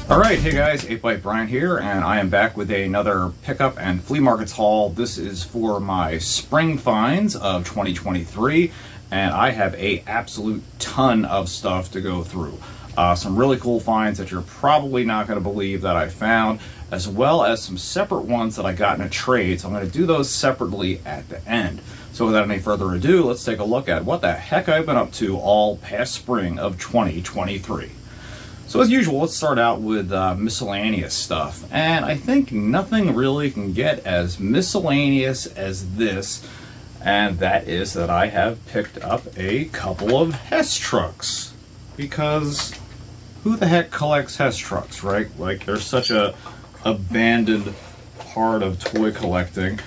Alright, hey guys, 8byte Brian here, and I am back with another pickup and flea markets haul. This is for my spring finds of 2023, and I have a absolute ton of stuff to go through. Some really cool finds that you're probably not going to believe that I found, as well as some separate ones that I got in a trade, so I'm going to do those separately at the end. So without any further ado, let's take a look at what the heck I've been up to all past spring of 2023. So as usual, let's start out with miscellaneous stuff. And I think nothing really can get as miscellaneous as this. And that is that I have picked up a couple of Hess trucks. Because who the heck collects Hess trucks, right? Like, they're such a abandoned part of toy collecting.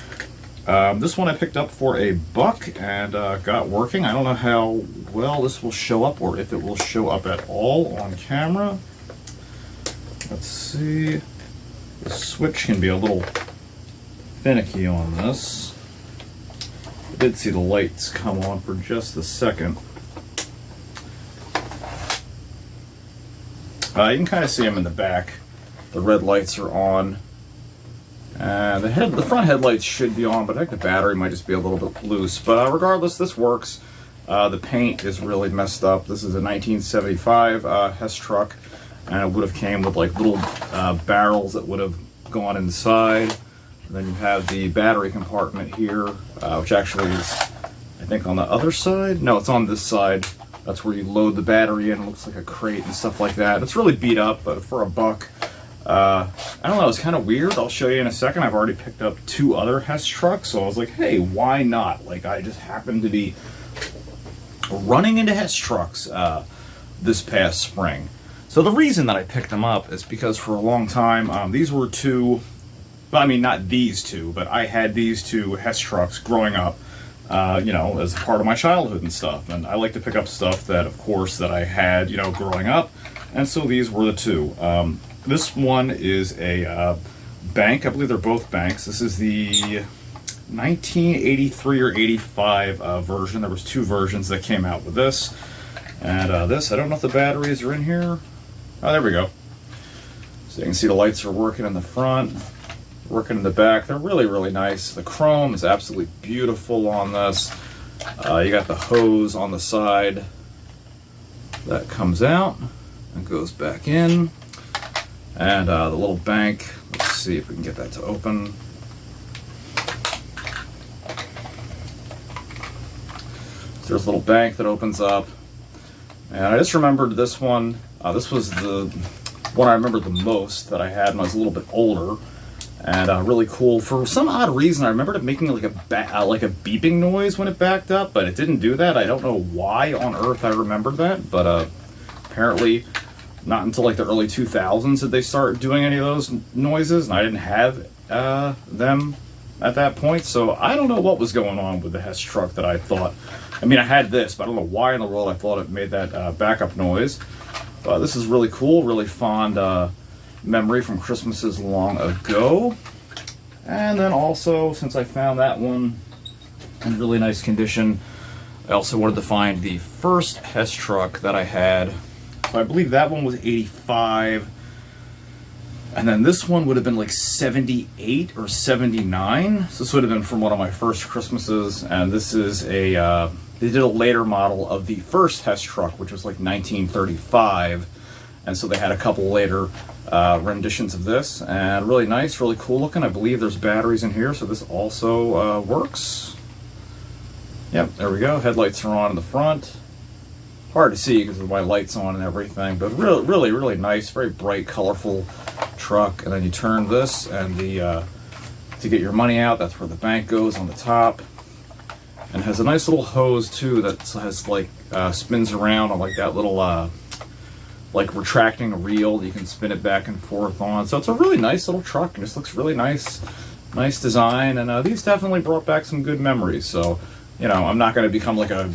This one I picked up for $1 and got working. I don't know how well this will show up or if it will show up at all on camera. Let's see. The switch can be a little finicky on this. I did see the lights come on for just a second. You can kind of see them in the back. The red lights are on. The front headlights should be on, but I think the battery might just be a little bit loose. But regardless, this works. The paint is really messed up. This is a 1975 Hess truck, and it would have came with like little barrels that would have gone inside. And then you have the battery compartment here, which actually is, I think, on the other side. No, it's on this side. That's where you load the battery in. It looks like a crate and stuff like that. It's really beat up, but for $1. I don't know, it's kind of weird. I'll show you in a second. I've already picked up 2 other Hess trucks, so I was like, hey, why not? Like, I just happened to be running into Hess trucks this past spring. So the reason that I picked them up is because for a long time, these were 2, well, I mean, not these 2, but I had these 2 Hess trucks growing up, you know, as part of my childhood and stuff. And I like to pick up stuff that, of course, that I had, you know, growing up. And so these were the 2. This one is a bank. I believe they're both banks. This is the 1983 or 85 version. There was 2 versions that came out with this. And this, I don't know if the batteries are in here. Oh, there we go. So you can see the lights are working in the front, working in the back. They're really, really nice. The chrome is absolutely beautiful on this. You got the hose on the side that comes out and goes back in. And the little bank, let's see if we can get that to open. So there's a little bank that opens up. And I just remembered this one. This was the one I remember the most that I had when I was a little bit older. And really cool. For some odd reason, I remembered it making like a beeping noise when it backed up, but it didn't do that. I don't know why on earth I remembered that, but apparently not until like the early 2000s did they start doing any of those noises, and I didn't have them at that point, so I don't know what was going on with the Hess truck that I thought. I mean, I had this, but I don't know why in the world I thought it made that backup noise. But this is really cool, really fond memory from Christmases long ago. And then also, since I found that one in really nice condition, I also wanted to find the first Hess truck that I had. I believe that one was 85, and then this one would have been like 78 or 79. So this would have been from one of my first Christmases, and this is a, they did a later model of the first Hess truck, which was like 1935, and so they had a couple later renditions of this, and really nice, really cool looking. I believe there's batteries in here, so this also works. Yep, there we go, headlights are on in the front. Hard to see because of my lights on and everything, but really, really, really nice, very bright, colorful truck. And then you turn this, and the to get your money out, that's where the bank goes on the top. And has a nice little hose too that has like spins around on like that little like retracting reel that you can spin it back and forth on. So it's a really nice little truck, and just looks really nice, nice design. And these definitely brought back some good memories. So, you know, I'm not going to become like a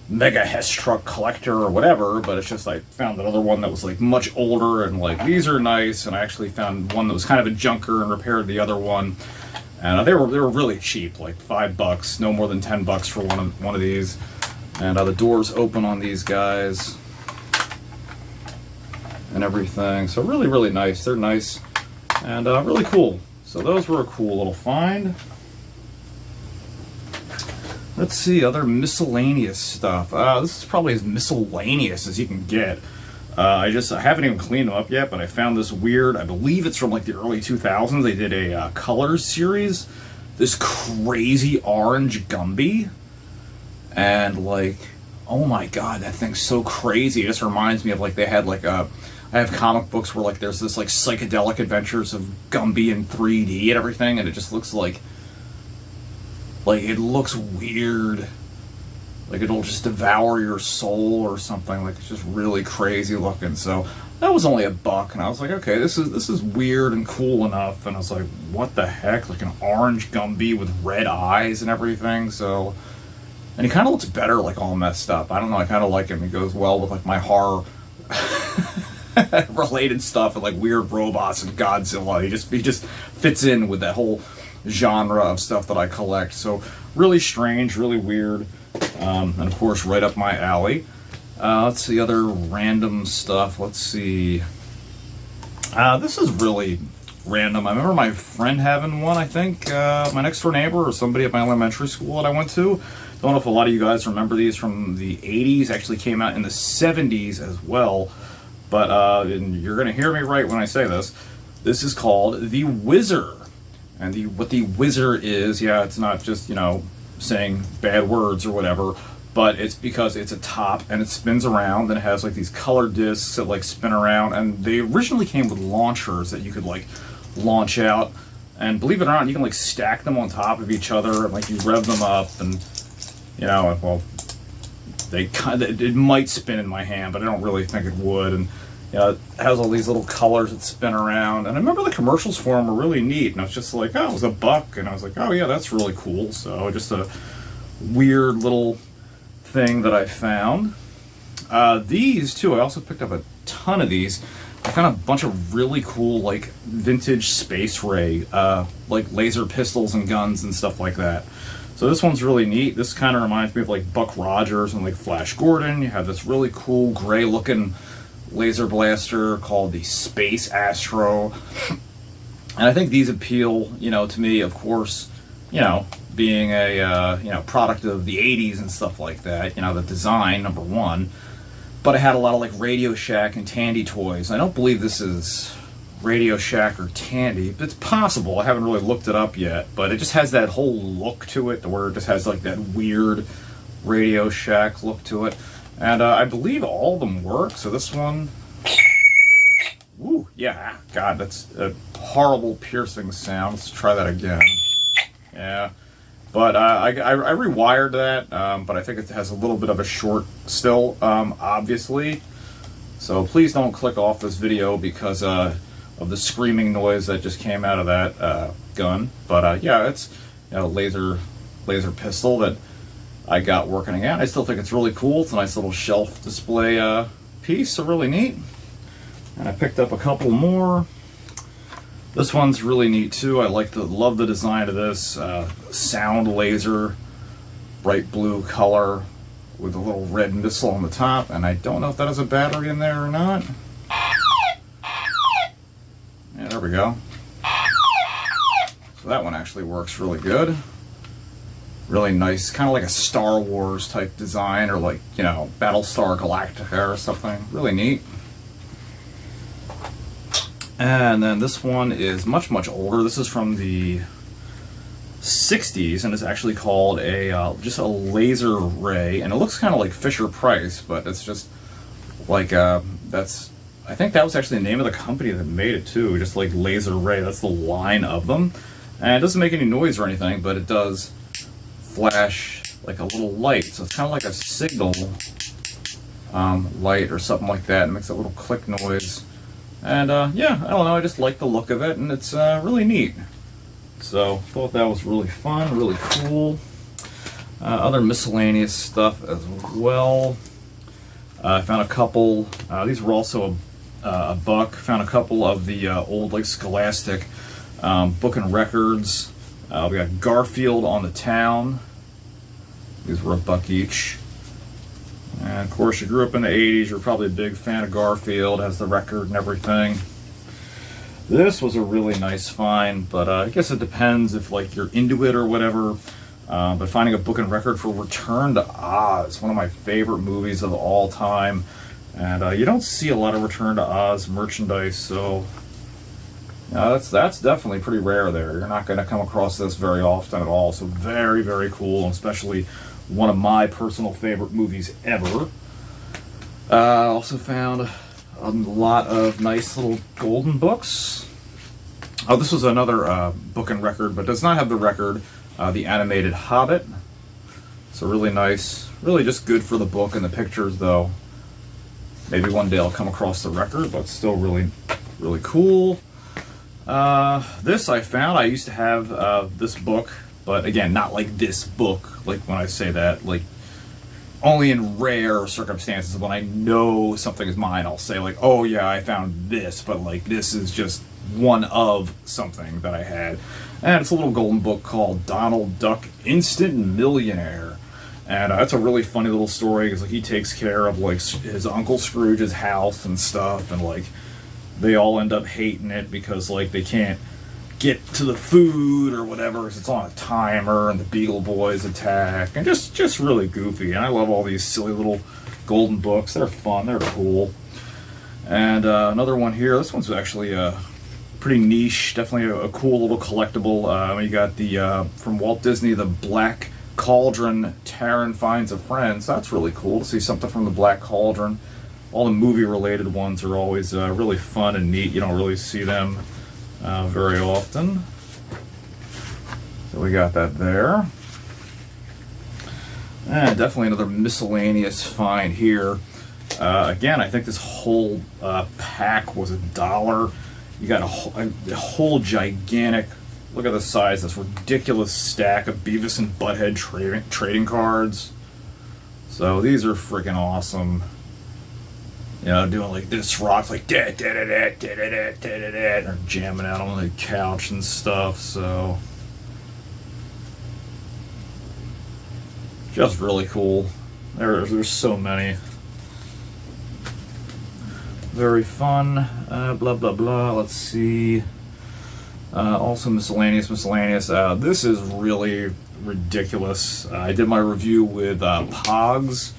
mega Hess truck collector or whatever, but it's just I found another one that was like much older, and like these are nice, and I actually found one that was kind of a junker and repaired the other one, and they were really cheap, like $5, no more than $10 for one of these. And the doors open on these guys, and everything. So really, really nice. They're nice and really cool. So those were a cool little find. Let's see, other miscellaneous stuff. This is probably as miscellaneous as you can get. I haven't even cleaned them up yet, but I found this weird, I believe it's from like the early 2000s. They did a Colors series. This crazy orange Gumby. And like, oh my god, that thing's so crazy. It just reminds me of like, they had like I have comic books where like there's this like psychedelic adventures of Gumby in 3D and everything, and it just looks like it looks weird. Like it'll just devour your soul or something. Like it's just really crazy looking. So that was only $1, and I was like, okay, this is weird and cool enough. And I was like, what the heck? Like an orange Gumby with red eyes and everything. So, and he kind of looks better, like all messed up. I don't know. I kind of like him. He goes well with like my horror related stuff and like weird robots and Godzilla. He just fits in with that whole genre of stuff that I collect. So really strange, really weird. And of course, right up my alley. Let's see other random stuff. Let's see. This is really random. I remember my friend having one, I think, my next door neighbor or somebody at my elementary school that I went to. Don't know if a lot of you guys remember these from the 80s. Actually came out in the 70s as well. But and you're going to hear me right when I say this. This is called the Whizzer. And what the Whizzer is, yeah, it's not just, saying bad words or whatever, but it's because it's a top and it spins around and it has like these colored discs that like spin around, and they originally came with launchers that you could like launch out, and believe it or not, you can like stack them on top of each other and like you rev them up, and well, it might spin in my hand, but I don't really think it would. And it has all these little colors that spin around, and I remember the commercials for them were really neat, and I was just like, oh, it was $1, and I was like, oh yeah, that's really cool. So just a weird little thing that I found. These too, I also picked up a ton of these. I found a bunch of really cool like vintage space ray, like laser pistols and guns and stuff like that. So this one's really neat. This kind of reminds me of like Buck Rogers and like Flash Gordon. You have this really cool gray looking laser blaster called the Space Astro, and I think these appeal, to me, of course, being a product of the 80s and stuff like that, the design, number one, but I had a lot of like Radio Shack and Tandy toys. I don't believe this is Radio Shack or Tandy, but it's possible. I haven't really looked it up yet, but it just has that whole look to it, where it just has like that weird Radio Shack look to it. And I believe all of them work. So this one, woo, yeah, God, that's a horrible piercing sound. Let's try that again. Yeah, but I rewired that, but I think it has a little bit of a short still, obviously. So please don't click off this video because of the screaming noise that just came out of that gun. But yeah, it's laser pistol that I got working again. I still think it's really cool. It's a nice little shelf display piece, so really neat. And I picked up a couple more. This one's really neat too. I love the design of this. Sound laser, bright blue color with a little red missile on the top. And I don't know if that has a battery in there or not. Yeah, there we go. So that one actually works really good. Really nice, kind of like a Star Wars type design, or like, Battlestar Galactica or something. Really neat. And then this one is much, much older. This is from the 60s, and it's actually called just a laser ray, and it looks kind of like Fisher Price, but it's just like, I think that was actually the name of the company that made it too, just like laser ray. That's the line of them. And it doesn't make any noise or anything, but it does flash like a little light, so it's kind of like a signal light or something like that. It makes a little click noise, and yeah, I don't know, I just like the look of it, and it's really neat. So thought that was really fun, really cool. Other miscellaneous stuff as well. I found a couple. These were also $1. Found a couple of the old like Scholastic book and records. We got Garfield on the Town. These were $1 each. And of course, you grew up in the 80s, you're probably a big fan of Garfield, has the record and everything. This was a really nice find, but I guess it depends if like you're into it or whatever. But finding a book and record for Return to Oz, one of my favorite movies of all time. And you don't see a lot of Return to Oz merchandise, so that's definitely pretty rare there. You're not going to come across this very often at all. So very, very cool, especially one of my personal favorite movies ever. Also found a lot of nice little golden books. Oh, this was another book and record, but does not have the record, the animated Hobbit. So really nice, really just good for the book and the pictures though. Maybe one day I'll come across the record, but still really, really cool. This I found, I used to have this book, but again, not like this book, like when I say that, like only in rare circumstances when I know something is mine, I'll say like, oh yeah, I found this, but like this is just one of something that I had. And it's a little golden book called Donald Duck Instant Millionaire. And it's a really funny little story because like he takes care of like his Uncle Scrooge's house and stuff, and like they all end up hating it because like they can't get to the food or whatever because it's on a timer, and the Beagle Boys attack, and just really goofy. And I love all these silly little golden books. They're fun, they're cool. And another one here, this one's actually pretty niche, definitely a cool little collectible. You got the from Walt Disney, the Black Cauldron Taran Finds a Friend. So that's really cool to see something from the Black Cauldron. All the movie related ones are always really fun and neat. You don't really see them very often. So we got that there. And definitely another miscellaneous find here. Again, I think this whole pack was $1. You got a whole gigantic, look at the size, this ridiculous stack of Beavis and Butthead trading cards. So these are freaking awesome. You know, doing like this rock, like da da da da da da da da, or jamming out on the couch and stuff. So just really cool. There's so many. Very fun. Blah blah blah. Let's see. Also miscellaneous. This is really ridiculous. I did my review with Pogs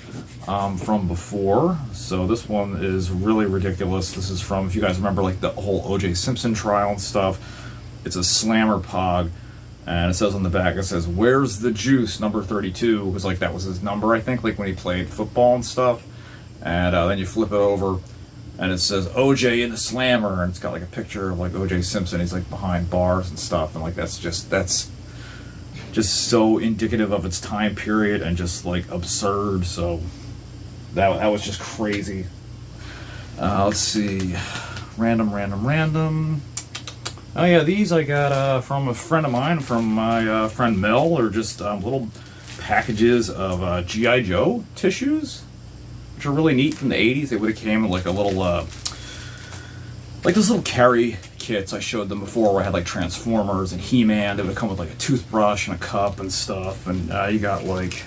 from before, so this one is really ridiculous. This is from, if you guys remember, like the whole O.J. Simpson trial and stuff. It's a Slammer Pog, and it says on the back, it says, "Where's the juice, number 32?" Because like that was his number, I think, like when he played football and stuff. And then you flip it over, and it says OJ in the Slammer, and it's got like a picture of like OJ Simpson. He's like behind bars and stuff, and like that's just so indicative of its time period and just like absurd. So that was just crazy. Let's see, random. Oh yeah, these I got from a friend of mine, from my friend Mel. Or just little packages of G.I. Joe tissues, which are really neat from the 80s. They would have came in like a little, like those little carry kits I showed them before where I had like Transformers and He-Man. They would come with like a toothbrush and a cup and stuff. And you got like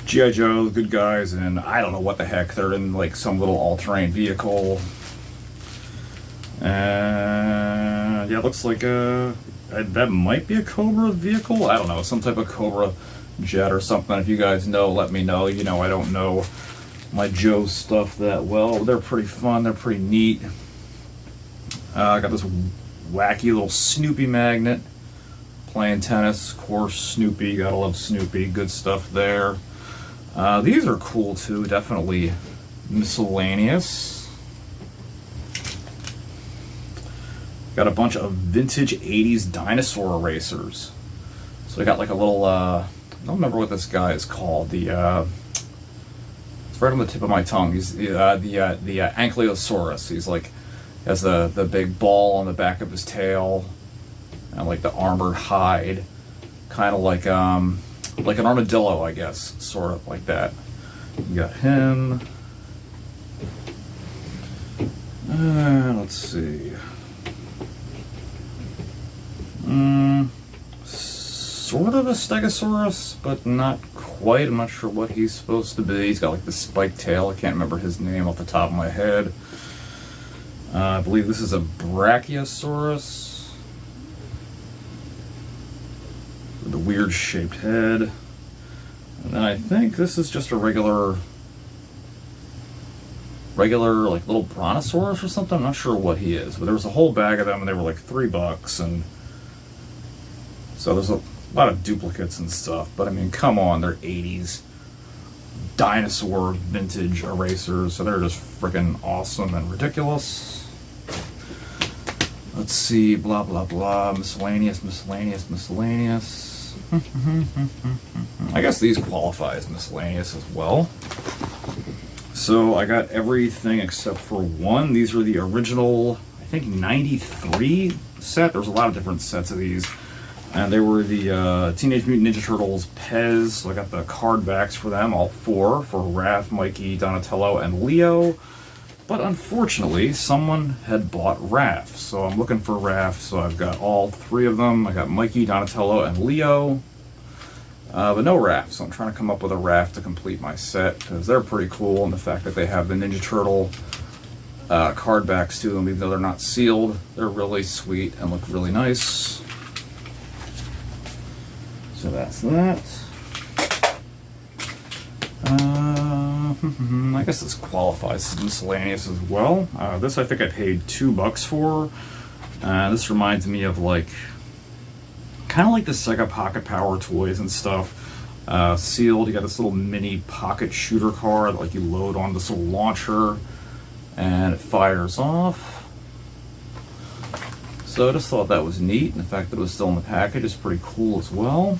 G.I. Joe, the good guys, and I don't know what the heck. They're in like some little all-terrain vehicle. And yeah, it looks like that might be a Cobra vehicle. I don't know, some type of Cobra jet or something. If you guys know, let me know. You know, I don't know my Joe stuff that well. They're pretty fun. They're pretty neat. I got this wacky little Snoopy magnet. Playing tennis, of course, Snoopy. Gotta love Snoopy. Good stuff there. These are cool too. Definitely miscellaneous. Got a bunch of vintage 80s dinosaur erasers. So I got like a little, I don't remember what this guy is called. It's right on the tip of my tongue. He's the Ankylosaurus. He's like, has the big ball on the back of his tail, and like the armored hide, kind of like an armadillo, I guess, sort of like that. You got him. Let's see. sort of a Stegosaurus, but not quite. I'm not sure what he's supposed to be. He's got like this spiked tail. I can't remember his name off the top of my head. I believe this is a Brachiosaurus with a weird shaped head. And then I think this is just a regular like little brontosaurus or something. I'm not sure what he is, but there was a whole bag of them and they were like $3. And so there's a lot of duplicates and stuff, but I mean, come on, they're 80s dinosaur vintage erasers, so they're just freaking awesome and ridiculous. Let's see, blah blah blah, miscellaneous. I guess these qualify as miscellaneous as well. So I got everything except for one. These are the original, I think, 93 set. There's a lot of different sets of these. And they were the Teenage Mutant Ninja Turtles Pez. So I got the card backs for them, all four, for Raph, Mikey, Donatello, and Leo. But unfortunately, someone had bought Raph. So I'm looking for Raph. So I've got all three of them. I got Mikey, Donatello, and Leo. But no Raph. So I'm trying to come up with a Raph to complete my set, because they're pretty cool. And the fact that they have the Ninja Turtle card backs to them, even though they're not sealed, they're really sweet and look really nice. So that's that. I guess this qualifies as miscellaneous as well. This I think I paid $2 for. This reminds me of like, kind of like the Sega Pocket Power toys and stuff. Sealed. You got this little mini pocket shooter car that like you load on this little launcher, and it fires off. So I just thought that was neat, and the fact that it was still in the package is pretty cool as well.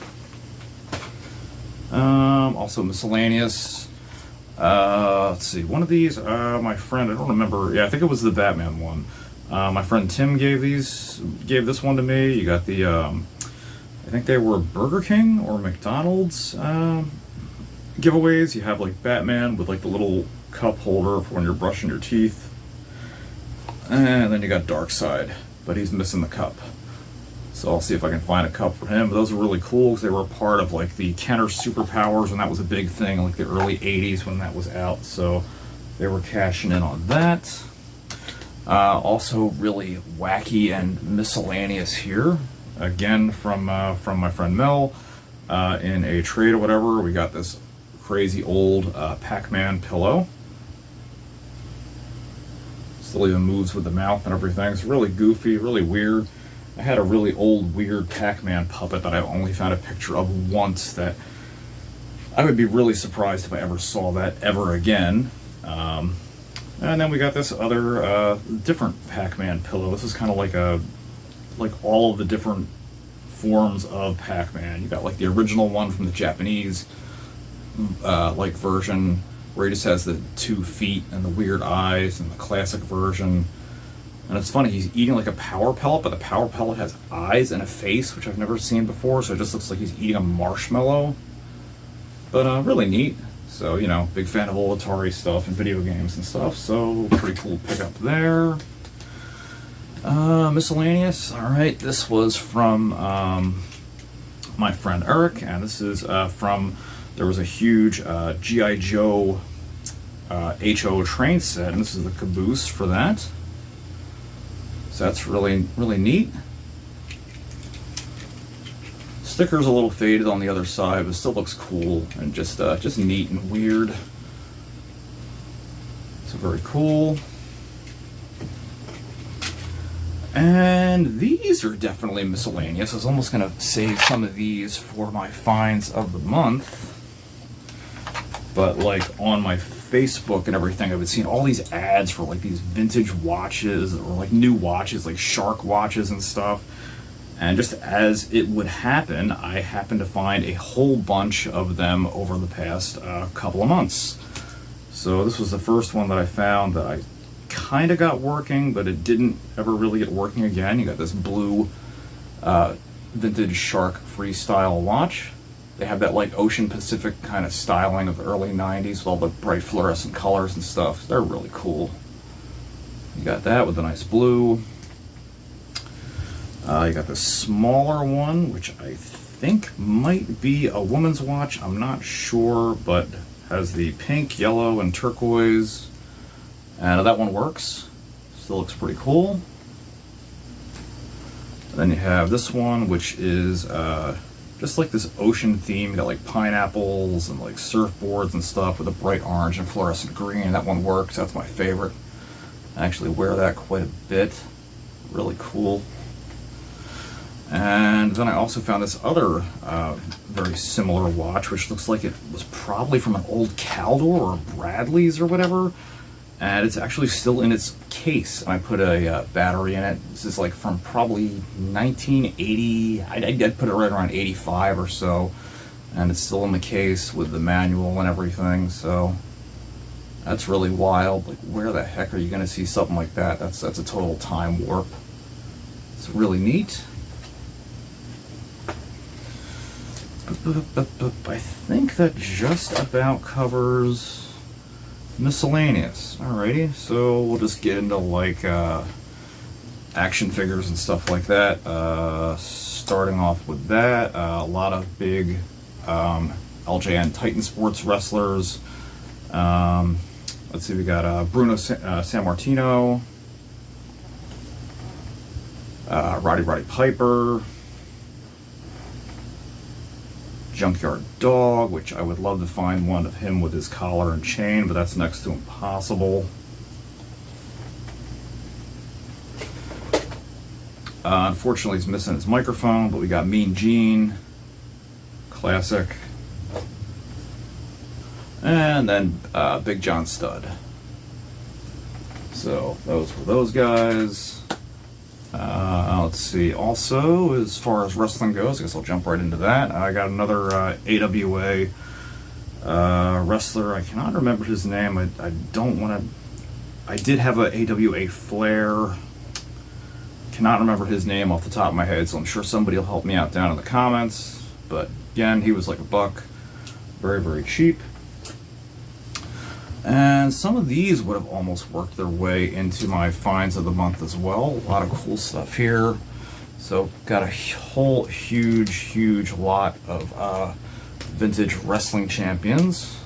Also miscellaneous. Let's see, one of these, my friend, I don't remember, yeah, I think it was the Batman one. My friend Tim gave this one to me. You got the, I think they were Burger King or McDonald's giveaways. You have like Batman with like the little cup holder for when you're brushing your teeth. And then you got Darkseid, but he's missing the cup. So I'll see if I can find a cup for him. But those are really cool because they were a part of like the Kenner Superpowers, and that was a big thing in like the early 80s when that was out. So they were cashing in on that. Also really wacky and miscellaneous here. Again, from my friend Mel, in a trade or whatever, we got this crazy old Pac-Man pillow. Still even moves with the mouth and everything. It's really goofy, really weird. I had a really old, weird Pac-Man puppet that I only found a picture of once that I would be really surprised if I ever saw that ever again. And then we got this other different Pac-Man pillow. This is kind of like all of the different forms of Pac-Man. You got like the original one from the Japanese like version where he just has the 2 feet and the weird eyes, and the classic version. And it's funny, he's eating like a power pellet, but the power pellet has eyes and a face, which I've never seen before, so it just looks like he's eating a marshmallow. But really neat. So, you know, big fan of old Atari stuff and video games and stuff, so pretty cool pickup there. Miscellaneous, alright, this was from my friend Eric, and this is from, there was a huge G.I. Joe HO train set, and this is the caboose for that. So that's really, really neat. Sticker's a little faded on the other side, but still looks cool and just neat and weird. So very cool. And these are definitely miscellaneous. I was almost going to save some of these for my finds of the month. But like on my Facebook and everything, I've been seeing all these ads for like these vintage watches or like new watches, like Shark watches and stuff. And just as it would happen, I happened to find a whole bunch of them over the past couple of months. So this was the first one that I found that I kind of got working, but it didn't ever really get working again. You got this blue vintage Shark freestyle watch. They have that like Ocean Pacific kind of styling of the early 90s with all the bright fluorescent colors and stuff. They're really cool. You got that with the nice blue. You got the smaller one, which I think might be a woman's watch. I'm not sure, but has the pink, yellow, and turquoise. And that one works. Still looks pretty cool. And then you have this one, which is just like this ocean theme. You got like pineapples and like surfboards and stuff with a bright orange and fluorescent green. That one works. That's my favorite. I actually wear that quite a bit. Really cool. And then I also found this other very similar watch, which looks like it was probably from an old Caldor or Bradley's or whatever. And it's actually still in its case. And I put a battery in it. This is like from probably 1980. I'd put it right around 85 or so. And it's still in the case with the manual and everything. So that's really wild. Like, where the heck are you going to see something like that? That's a total time warp. It's really neat. I think that just about covers miscellaneous. Alrighty, so we'll just get into like action figures and stuff like that. Starting off with that, a lot of big LJN Titan Sports wrestlers. Let's see, we got Bruno Sammartino, Roddy Piper, Junkyard Dog, which I would love to find one of him with his collar and chain, but that's next to impossible. Unfortunately, he's missing his microphone, but we got Mean Gene, classic. And then Big John Studd. So those were those guys. Let's see. Also, as far as wrestling goes, I guess I'll jump right into that. I got another AWA wrestler. I cannot remember his name. I don't want to. I did have a AWA Flair. Cannot remember his name off the top of my head, so I'm sure somebody will help me out down in the comments. But again, he was like $1, very, very cheap. And some of these would have almost worked their way into my finds of the month as well. A lot of cool stuff here. So got a whole huge lot of vintage wrestling champions,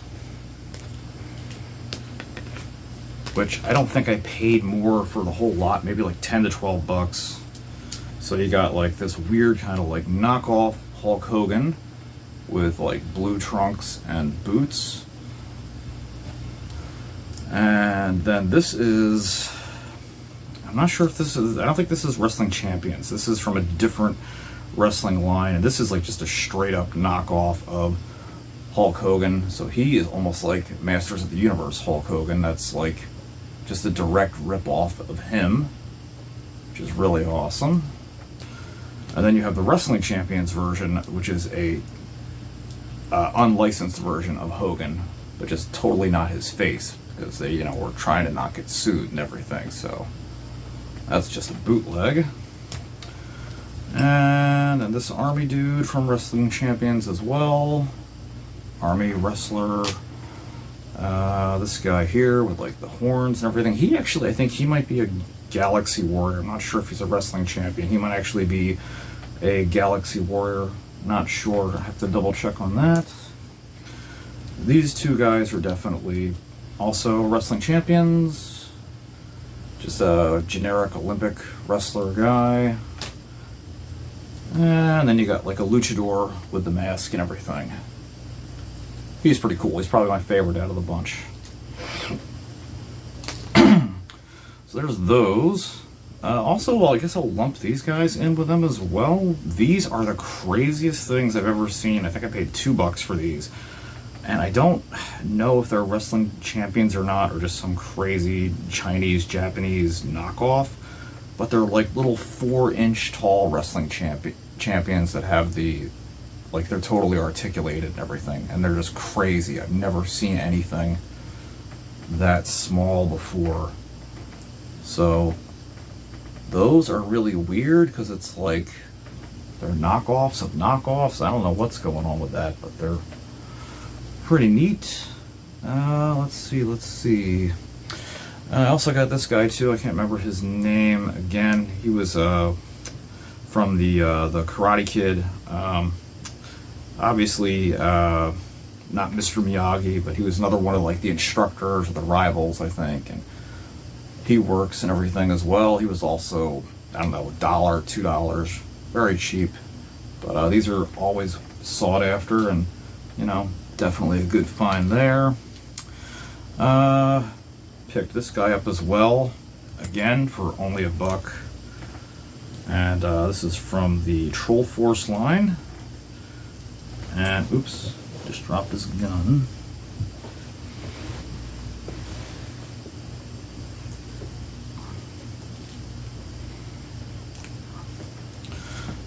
which I don't think I paid more for the whole lot, maybe like 10 to 12 bucks. So you got like this weird kind of like knockoff Hulk Hogan with like blue trunks and boots. And then this is, I'm not sure if this is, I don't think this is Wrestling Champions. This is from a different wrestling line. And this is like just a straight up knockoff of Hulk Hogan. So he is almost like Masters of the Universe Hulk Hogan. That's like just a direct rip-off of him, which is really awesome. And then you have the Wrestling Champions version, which is a unlicensed version of Hogan, but just totally not his face, because they, you know, were trying to not get sued and everything. So that's just a bootleg. And then this Army dude from Wrestling Champions as well. Army wrestler. This guy here with like the horns and everything. He actually, I think he might be a Galaxy Warrior. I'm not sure if he's a wrestling champion. He might actually be a Galaxy Warrior. Not sure. I have to double check on that. These two guys are definitely also wrestling champions. Just a generic Olympic wrestler guy. And then you got like a luchador with the mask and everything. He's pretty cool. He's probably my favorite out of the bunch. So there's those. Also, well, I guess I'll lump these guys in with them as well. These are the craziest things I've ever seen. I think I paid $2 for these. And I don't know if they're wrestling champions or not, or just some crazy Chinese, Japanese knockoff. But they're like little 4-inch tall wrestling champions that have the, like, they're totally articulated and everything. And they're just crazy. I've never seen anything that small before. So those are really weird because it's like they're knockoffs of knockoffs. I don't know what's going on with that, but they're pretty neat. Let's see. I also got this guy too. I can't remember his name again. He was from the Karate Kid. Obviously, not Mr. Miyagi, but he was another one of like the instructors or the rivals, I think. And he works and everything as well. He was also, I don't know, $1, $2, very cheap. But these are always sought after, and you know, definitely a good find there. Picked this guy up as well, again for only $1. And this is from the Troll Force line. And oops, just dropped this gun.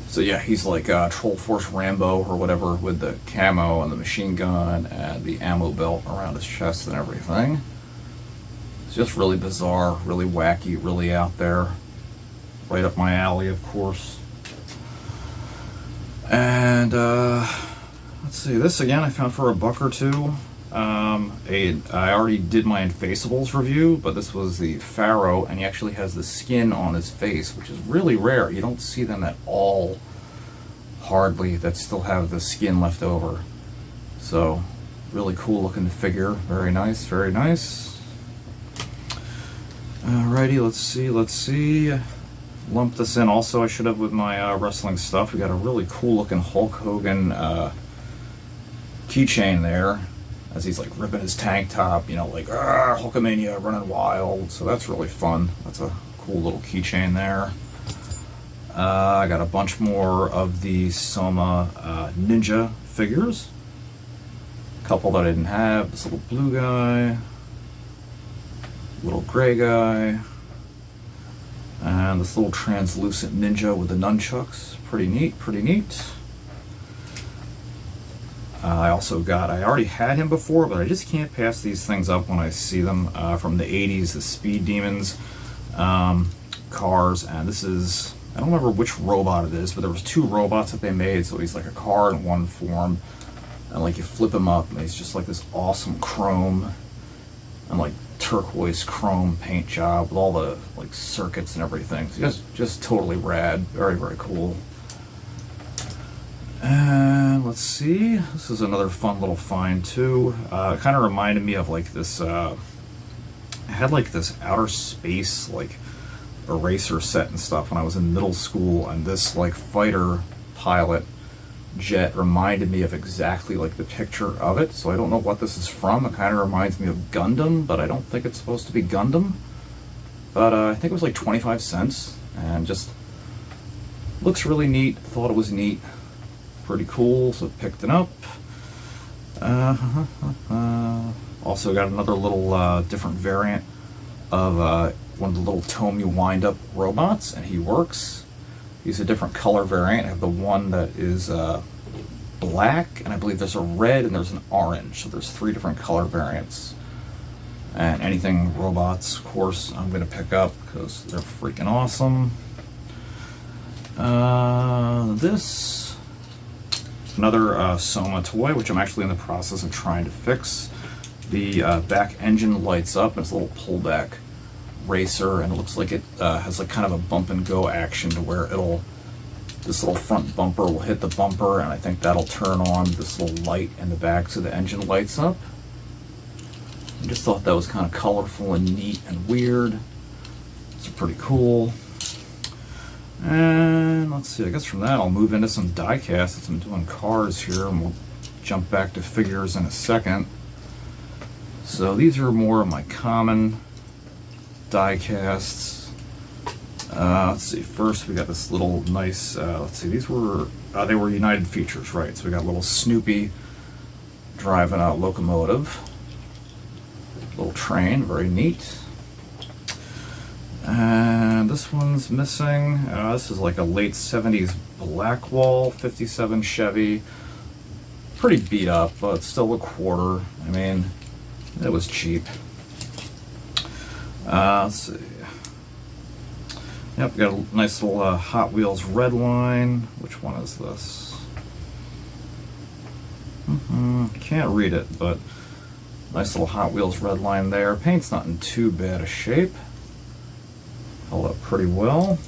So yeah, he's like Troll Force Rambo or whatever, with the camo and the machine gun and the ammo belt around his chest and everything. It's just really bizarre, really wacky, really out there. Right up my alley, of course. And let's see, this again I found for $1 or $2. I already did my Infaceables review, but this was the Pharaoh, and he actually has the skin on his face, which is really rare. You don't see them at all, hardly, that still have the skin left over. So, really cool looking figure. Very nice, very nice. Alrighty, let's see. Lump this in also, I should have, with my wrestling stuff. We got a really cool looking Hulk Hogan keychain there, as he's like ripping his tank top, you know, like Hulkamania running wild. So that's really fun. That's a cool little keychain there. I got a bunch more of the Soma Ninja figures. A couple that I didn't have. This little blue guy, little gray guy, and this little translucent ninja with the nunchucks. Pretty neat, pretty neat. I also got, I already had him before, but I just can't pass these things up when I see them, from the 80s, the Speed Demons cars. And this is, I don't remember which robot it is, but there was 2 robots that they made. So he's like a car in one form, and like you flip him up and he's just like this awesome chrome and like turquoise chrome paint job with all the like circuits and everything. So just totally rad. Very, very cool. And let's see, this is another fun little find too. It kind of reminded me of like this, I had like this outer space like eraser set and stuff when I was in middle school, and this like fighter pilot jet reminded me of exactly like the picture of it. So I don't know what this is from. It kind of reminds me of Gundam, but I don't think it's supposed to be Gundam. But I think it was like 25 cents, and just looks really neat. Thought it was neat. Pretty cool, so picked it up. Also got another little different variant of one of the little Tomy wind-up robots, and he works. He's a different color variant. I have the one that is black, and I believe there's a red and there's an orange. So there's 3 different color variants. And anything robots, of course, I'm going to pick up because they're freaking awesome. This, another Soma toy, which I'm actually in the process of trying to fix. The back engine lights up, and it's a little pullback racer, and it looks like it has like kind of a bump and go action to where this little front bumper will hit the bumper, and I think that'll turn on this little light in the back so the engine lights up. I just thought that was kind of colorful and neat and weird. It's pretty cool. And let's see, I guess from that I'll move into some die casts since I'm doing cars here, and we'll jump back to figures in a second. So these are more of my common die casts. Let's see, first we got this little nice, let's see, these were, they were United Features, right? So we got a little Snoopy driving a locomotive. Little train, very neat. And this one's missing. This is like a late 70s Blackwall 57 Chevy. Pretty beat up, but still a quarter. I mean, it was cheap. Let's see. Yep, we got a nice little Hot Wheels red line. Which one is this? Can't read it, but nice little Hot Wheels red line there. Paint's not in too bad a shape. Held up pretty well.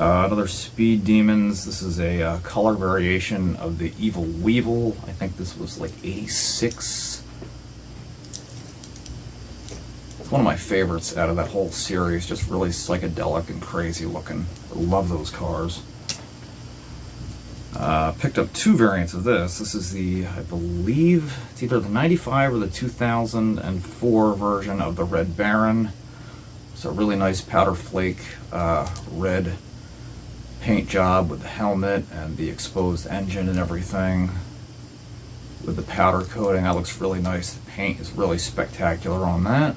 Another Speed Demons. This is a color variation of the Evil Weevil. I think this was like 86. It's one of my favorites out of that whole series. Just really psychedelic and crazy looking. I love those cars. Picked up two variants of this. This is the, I believe, it's either the 95 or the 2004 version of the Red Baron. It's a really nice powder flake red paint job with the helmet and the exposed engine and everything. With the powder coating, that looks really nice. The paint is really spectacular on that.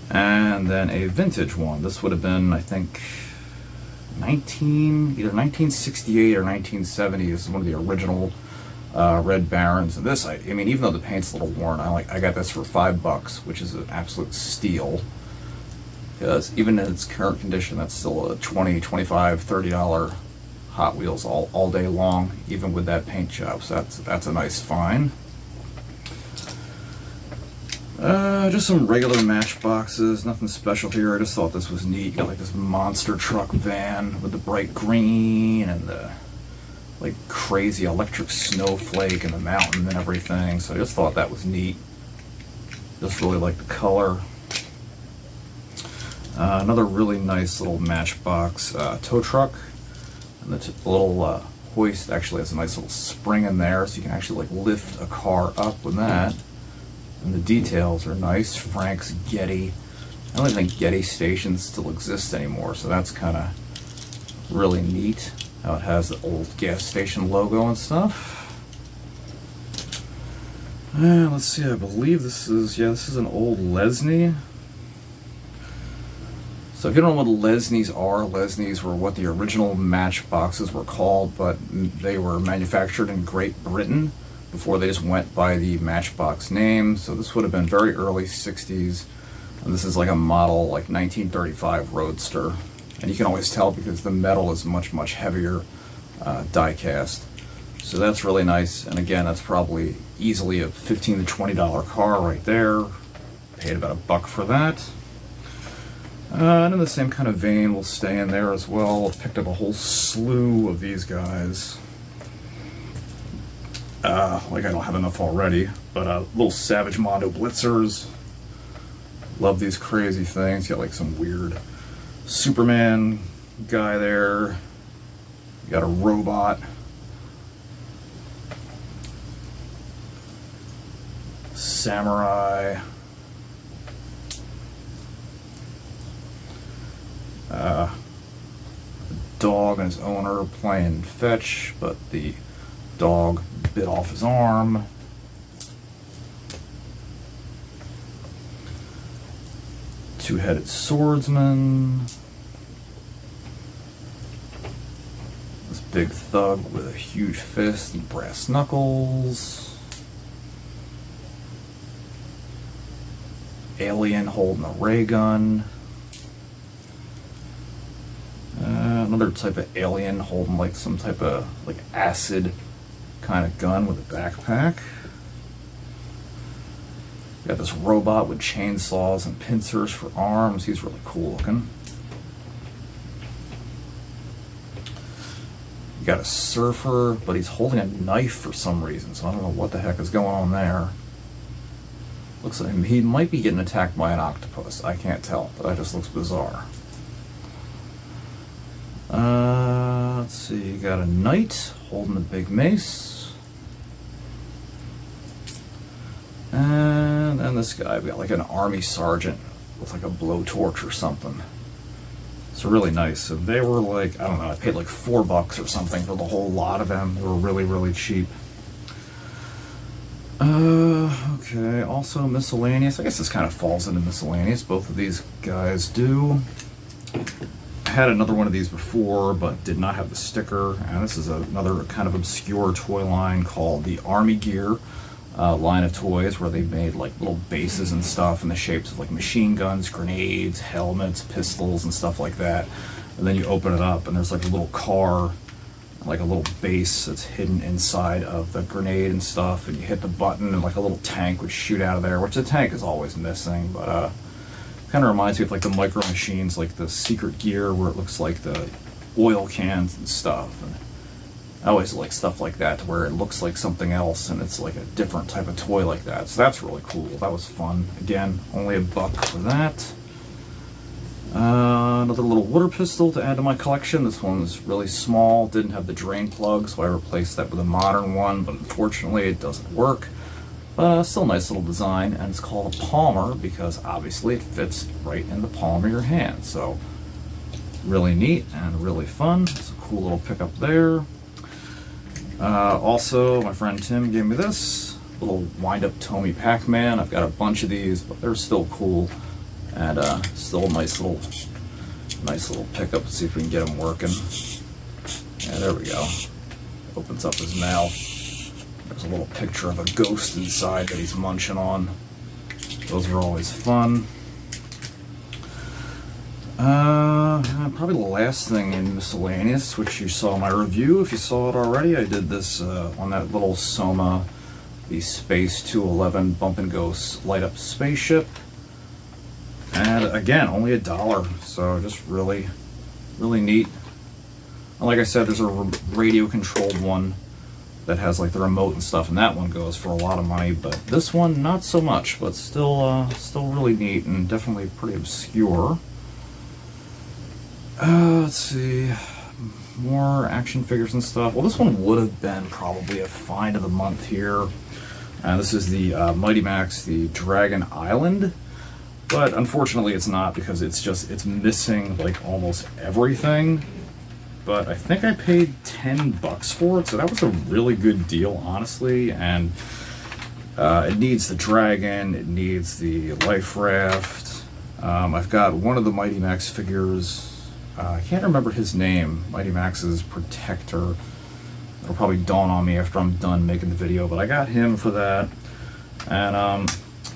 And then a vintage one. This would have been, I think, either 1968 or 1970. This is one of the original Red Barons. And this, I mean, even though the paint's a little worn, I got this for $5, which is an absolute steal. Because even in its current condition, that's still a $20, $25, $30 Hot Wheels all day long, even with that paint job. So that's a nice find. Just some regular Matchboxes, nothing special here. I just thought this was neat. You got like this monster truck van with the bright green and the like crazy electric snowflake and the mountain and everything. So I just thought that was neat. Just really like the color. Another really nice little Matchbox tow truck. And the little hoist actually has a nice little spring in there, so you can actually like lift a car up with that. And the details are nice. Frank's Getty. I don't think Getty stations still exist anymore, so that's kind of really neat. How it has the old gas station logo and stuff. Let's see, I believe this is an old Lesney. So if you don't know what Lesneys are, Lesneys were what the original Matchboxes were called, but they were manufactured in Great Britain before they just went by the Matchbox name. So this would have been very early 60s. And this is like a model like 1935 Roadster. And you can always tell because the metal is much, much heavier die cast. So that's really nice. And again, that's probably easily a $15 to $20 car right there. Paid about $1 for that. And in the same kind of vein, we'll stay in there as well. I've picked up a whole slew of these guys. Like I don't have enough already, but little Savage Mondo Blitzers. Love these crazy things. You got like some weird Superman guy there. You got a robot. Samurai. Dog and his owner playing fetch, but the dog bit off his arm. Two-headed swordsman. This big thug with a huge fist and brass knuckles. Alien holding a ray gun. Another type of alien holding like some type of like acid kind of gun with a backpack. Got this robot with chainsaws and pincers for arms. He's really cool looking. You got a surfer, but he's holding a knife for some reason, so I don't know what the heck is going on there. Looks like he might be getting attacked by an octopus. I can't tell, but that just looks bizarre. Let's see, you got a knight holding a big mace. And then this guy, we got like an army sergeant with like a blowtorch or something. It's really nice. So they were like, I don't know, I paid like $4 or something for the whole lot of them. They were really, really cheap. Okay, also miscellaneous. I guess this kind of falls into miscellaneous. Both of these guys do. I had another one of these before, but did not have the sticker. And this is another kind of obscure toy line called the Army Gear line of toys, where they made like little bases and stuff in the shapes of like machine guns, grenades, helmets, pistols, and stuff like that. And then you open it up, and there's like a little car, like a little base that's hidden inside of the grenade and stuff. And you hit the button, and like a little tank would shoot out of there, which the tank is always missing, but Kind of reminds me of like the Micro Machines, like the Secret Gear, where it looks like the oil cans and stuff. And I always like stuff like that, where it looks like something else and it's like a different type of toy like that. So that's really cool. That was fun. Again, only $1 for that. Another little water pistol to add to my collection. This one's really small, didn't have the drain plug, so I replaced that with a modern one, but unfortunately it doesn't work. But still a nice little design, and it's called a palmer because obviously it fits right in the palm of your hand. So really neat and really fun. It's a cool little pickup there. Also, my friend Tim gave me this little wind-up Tomy Pac-Man. I've got a bunch of these, but they're still cool, and still a nice little pickup. Let's see if we can get him working. Yeah, there we go. Opens up his mouth. There's a little picture of a ghost inside that he's munching on. Those are always fun. Probably the last thing in miscellaneous, which you saw in my review. If you saw it already, I did this on that little Soma, the Space 211 Bump and Ghost light up spaceship. And again, only $1, so just really, really neat. And like I said, there's a radio controlled one that has like the remote and stuff, and that one goes for a lot of money, but this one not so much, but still really neat and definitely pretty obscure. Let's see, more action figures and stuff. Well, this one would have been probably a find of the month here. This is the Mighty Max, the Dragon Island, but unfortunately it's not, because it's missing like almost everything. But I think I paid $10 for it, so that was a really good deal, honestly. And it needs the dragon, it needs the life raft. I've got one of the Mighty Max figures. I can't remember his name. Mighty Max's protector. It'll probably dawn on me after I'm done making the video, but I got him for that. And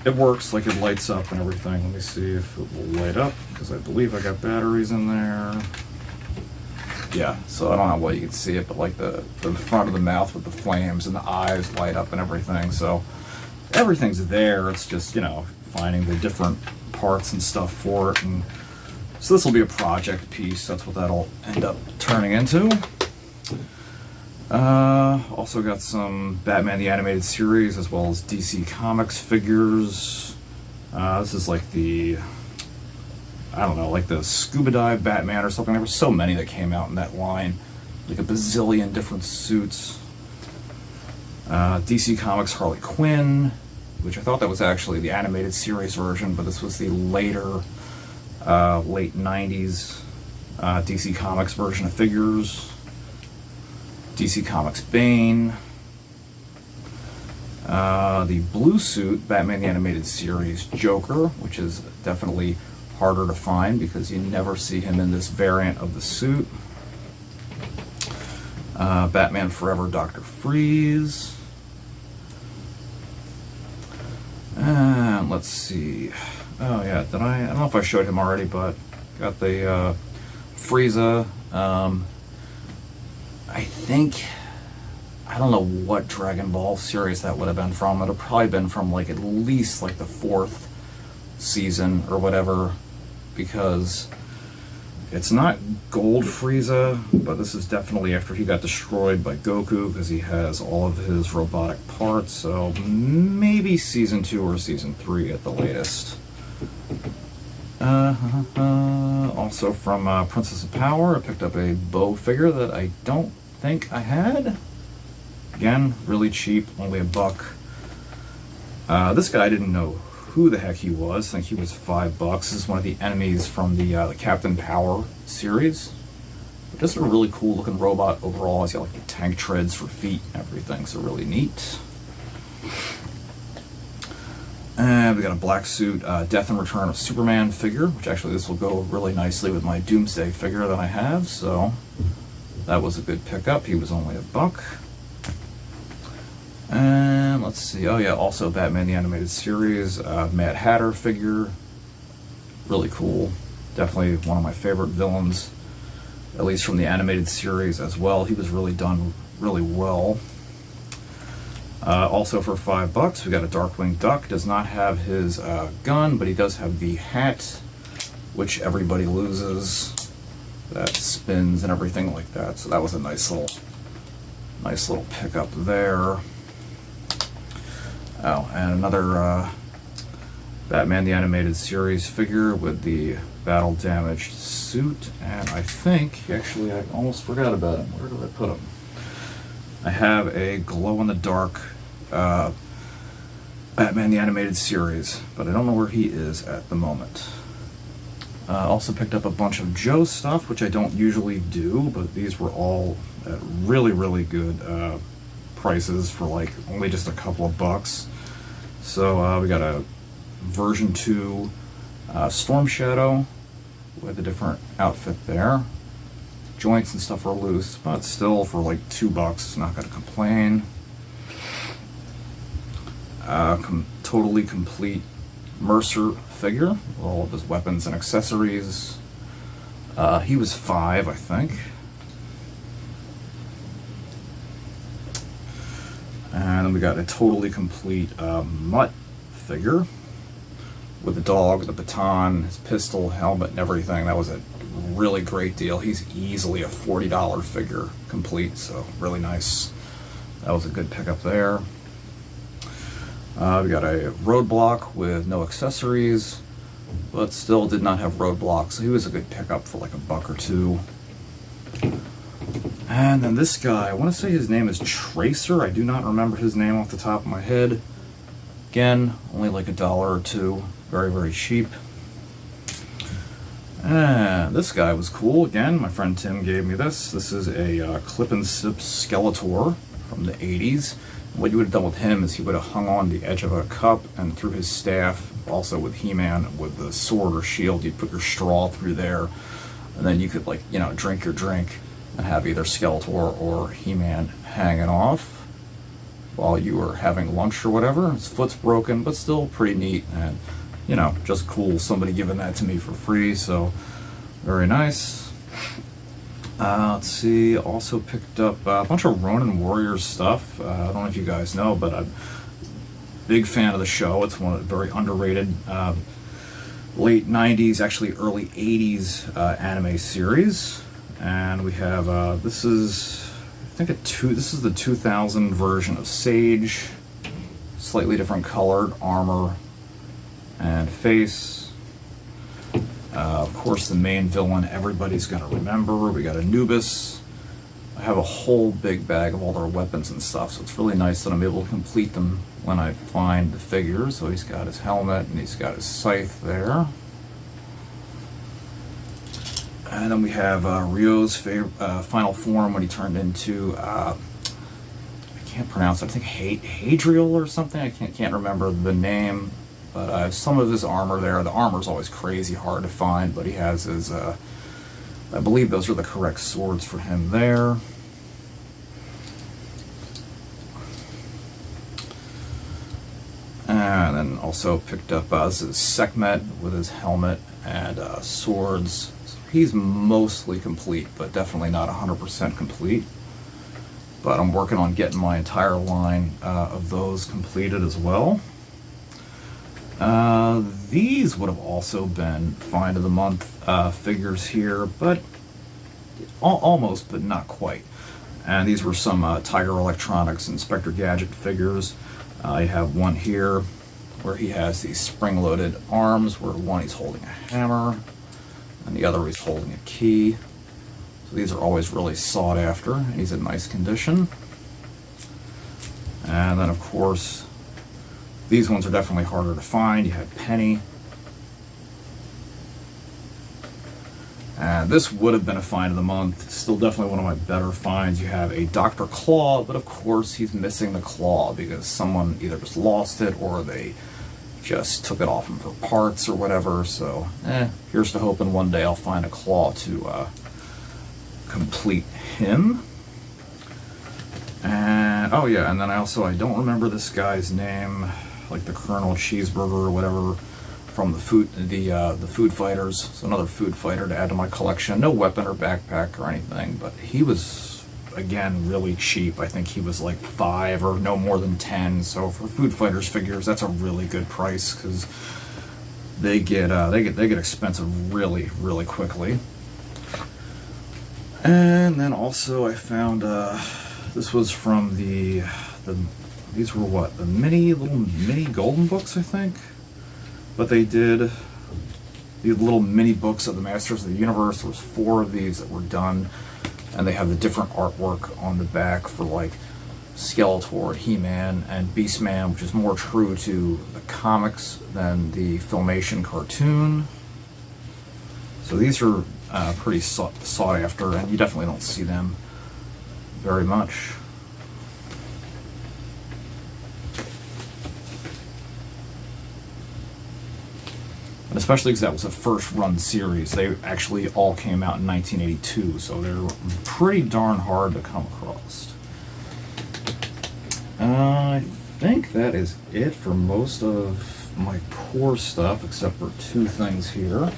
it works, like it lights up and everything. Let me see if it will light up, because I believe I got batteries in there. Yeah, so I don't know what you can see it, but like the front of the mouth with the flames and the eyes light up and everything. So everything's there. It's just, you know, finding the different parts and stuff for it. And so this will be a project piece. That's what that'll end up turning into. Also got some Batman the Animated Series as well as DC Comics figures. This is like the, I don't know, like the Scuba Dive Batman or something. There were so many that came out in that line, like a bazillion different suits. DC Comics Harley Quinn, which I thought that was actually the animated series version, but this was the later, late 90s DC Comics version of figures. DC Comics Bane. The blue suit, Batman the Animated Series Joker, which is definitely harder to find because you never see him in this variant of the suit. Batman Forever Dr. Freeze. And let's see. Oh yeah, I don't know if I showed him already, but got the Frieza. I don't know what Dragon Ball series that would have been from. It would have probably been from like at least like the 4th season or whatever, because it's not Gold Frieza, but this is definitely after he got destroyed by Goku, because he has all of his robotic parts. So maybe season 2 or season 3 at the latest. Also from Princess of Power, I picked up a bow figure that I don't think I had. Again, really cheap, only $1. This guy, I didn't know who the heck he was. I think he was $5. This is one of the enemies from the Captain Power series. But this is a really cool looking robot overall. He's got like the tank treads for feet and everything, so really neat. And we got a black suit Death and Return of Superman figure, which actually this will go really nicely with my Doomsday figure that I have, so that was a good pickup. He was only $1. And let's see, oh yeah, also Batman the Animated Series, Mad Hatter figure, really cool. Definitely one of my favorite villains, at least from the animated series as well. He was really done really well. Also for $5, we got a Darkwing Duck. Does not have his gun, but he does have the hat, which everybody loses. That spins and everything like that. So that was a nice little pickup there. Oh, and another Batman the Animated Series figure with the battle damaged suit. And I think, actually, I almost forgot about him. Where did I put him? I have a glow-in-the-dark Batman the Animated Series, but I don't know where he is at the moment. Also picked up a bunch of Joe stuff, which I don't usually do, but these were all at really, really good prices for like only just a couple of bucks. So we got a version 2 Storm Shadow with a different outfit there. Joints and stuff are loose, but still for like $2, not gonna complain. Totally complete Mercer figure with all of his weapons and accessories. He was $5, I think. And then we got a totally complete Mutt figure with the dog, the baton, his pistol, helmet, and everything. That was a really great deal. He's easily a $40 figure complete, so really nice. That was a good pickup there. We got a Roadblock with no accessories, but still did not have Roadblock, so he was a good pickup for like $1 or $2. And then this guy, I want to say his name is Tracer. I do not remember his name off the top of my head. Again, only like $1 or $2. Very, very cheap. And this guy was cool. Again, my friend Tim gave me this. This is a Clip and Sip Skeletor from the 80s. What you would have done with him is he would have hung on the edge of a cup, and through his staff, also with He-Man, with the sword or shield, you'd put your straw through there, and then you could, like, you know, drink your drink and have either Skeletor or He-Man hanging off while you were having lunch or whatever. His foot's broken, but still pretty neat, and, you know, just cool. Somebody giving that to me for free, so very nice. Let's see, also picked up a bunch of Ronin Warriors stuff. I don't know if you guys know, but I'm a big fan of the show. It's one of the very underrated late 90s, actually early 80s anime series. And we have, this is, I think this is the 2000 version of Sage. Slightly different colored armor and face. Of course, the main villain everybody's going to remember. We got Anubis. I have a whole big bag of all their weapons and stuff, so it's really nice that I'm able to complete them when I find the figures. So he's got his helmet and he's got his scythe there. And then we have Ryo's final form when he turned into, I can't pronounce it, I think Hadriel or something. I can't remember the name. But I have some of his armor there. The armor's always crazy hard to find, but he has his, I believe those are the correct swords for him there. And then also picked up this is Sekhmet with his helmet and swords. So he's mostly complete, but definitely not 100% complete. But I'm working on getting my entire line of those completed as well. These would have also been Find of the Month figures here, but almost, but not quite. And these were some Tiger Electronics Inspector Gadget figures. I have one here where he has these spring-loaded arms, where one he's holding a hammer, and the other he's holding a key. So these are always really sought after, and he's in nice condition. And then, of course, these ones are definitely harder to find. You had Penny. And this would have been a find of the month. It's still definitely one of my better finds. You have a Dr. Claw, but of course he's missing the claw because someone either just lost it or they just took it off him for parts or whatever. So, here's to hoping one day I'll find a claw to complete him. And, oh yeah, and then I don't remember this guy's name, like the Colonel Cheeseburger or whatever, from the Food Fighters. So another food fighter to add to my collection. No weapon or backpack or anything, but he was again, really cheap. I think he was like 5 or no more than 10. So for Food Fighters figures, that's a really good price because they get expensive really, really quickly. And then also I found this was from these were what, the little mini golden books, I think. But they did these little mini books of the Masters of the Universe. There was 4 of these that were done, and they have the different artwork on the back for like Skeletor, He-Man, and Beastman, which is more true to the comics than the Filmation cartoon. So these are pretty sought after, and you definitely don't see them very much. And especially because that was a first run series. They actually all came out in 1982, so they're pretty darn hard to come across. I think that is it for most of my poor stuff, except for 2 things here.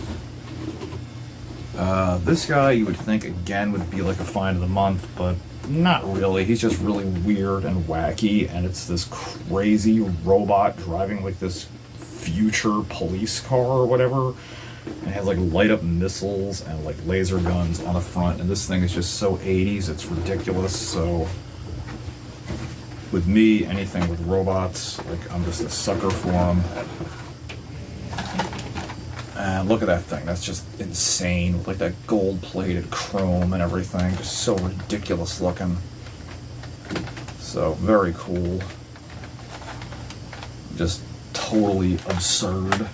This guy you would think again would be like a find of the month, but not really. He's just really weird and wacky, and it's this crazy robot driving like this future police car or whatever, and it has like light up missiles and like laser guns on the front, and this thing is just so 80s, it's ridiculous. So with me, anything with robots, like, I'm just a sucker for them. And look at that thing, that's just insane, with like that gold-plated chrome and everything, just so ridiculous looking. So, very cool. Just totally absurd.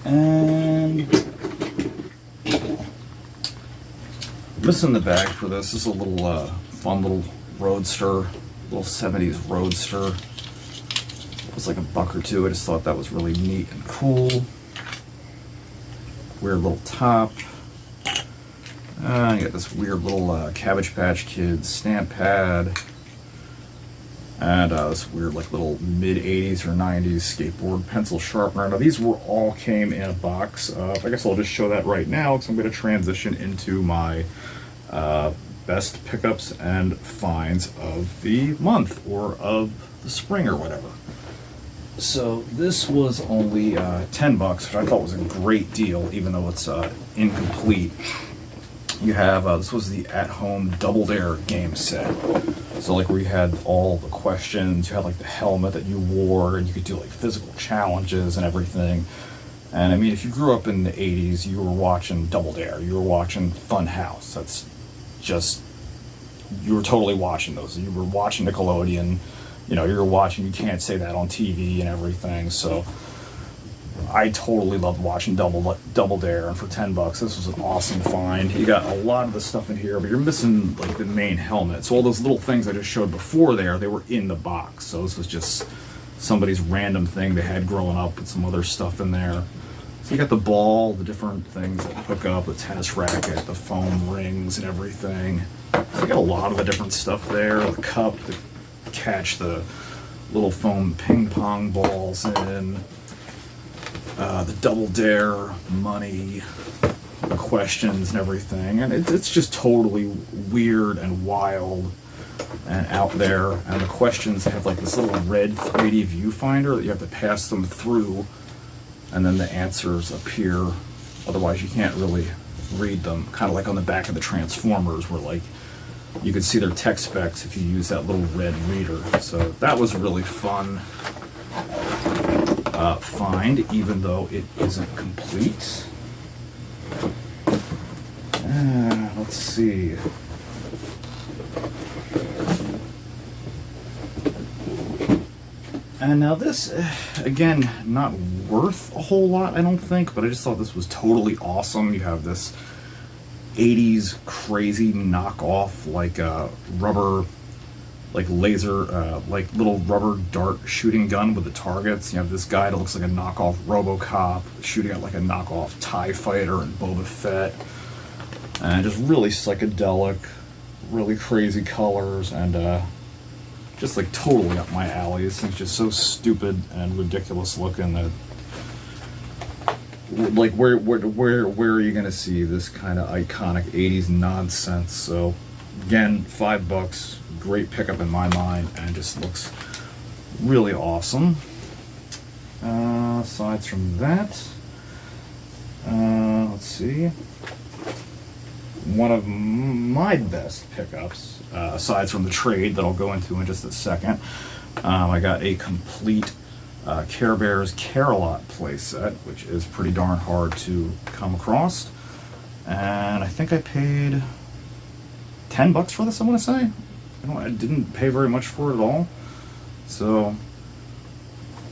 And missing the bag for this. This is a little fun little roadster, little 70s roadster. It was like $1 or $2. I just thought that was really neat and cool. Weird little top. You got this weird little Cabbage Patch Kids stamp pad. And this weird like little mid-80s or 90s skateboard pencil sharpener. Now these all came in a box. I guess I'll just show that right now because I'm going to transition into my best pickups and finds of the month or of the spring or whatever. So this was only 10 bucks, which I thought was a great deal, even though it's incomplete. You have, this was the at-home Double Dare game set. So like where you had all the questions, you had like the helmet that you wore, and you could do like physical challenges and everything. And I mean, if you grew up in the 80s, you were watching Double Dare, you were watching Fun House. That's just, you were totally watching those. You were watching Nickelodeon. You know, you're watching, you can't say that on TV and everything, so I totally loved watching Double Dare, and for 10 bucks, this was an awesome find. You got a lot of the stuff in here, but you're missing like the main helmet. So all those little things I just showed before there, they were in the box. So this was just somebody's random thing they had growing up with some other stuff in there. So you got the ball, the different things that hook up, the tennis racket, the foam rings and everything. So you got a lot of the different stuff there, the cup, the catch the little foam ping pong balls in, the Double Dare money, the questions and everything, and it's just totally weird and wild and out there. And the questions have like this little red 3D viewfinder that you have to pass them through, and then the answers appear. Otherwise you can't really read them, kind of like on the back of the Transformers where like you could see their tech specs if you use that little red reader. So that was a really fun find, even though it isn't complete. Let's see. And now this, again, not worth a whole lot, I don't think, but I just thought this was totally awesome. You have this 80s crazy knockoff, like rubber, like laser, like little rubber dart shooting gun with the targets. You have this guy that looks like a knockoff RoboCop shooting at like a knockoff TIE Fighter and Boba Fett. And just really psychedelic, really crazy colors, and just like totally up my alley. This thing's just so stupid and ridiculous looking that, like, where are you gonna see this kind of iconic 80s nonsense? So again, $5, great pickup in my mind, and just looks really awesome. Aside from that, let's see, one of my best pickups, aside from the trade that I'll go into in just a second, I got a complete Care Bears Care-a-Lot playset, which is pretty darn hard to come across. And I think I paid $10 for this, I want to say. I didn't pay very much for it at all. So,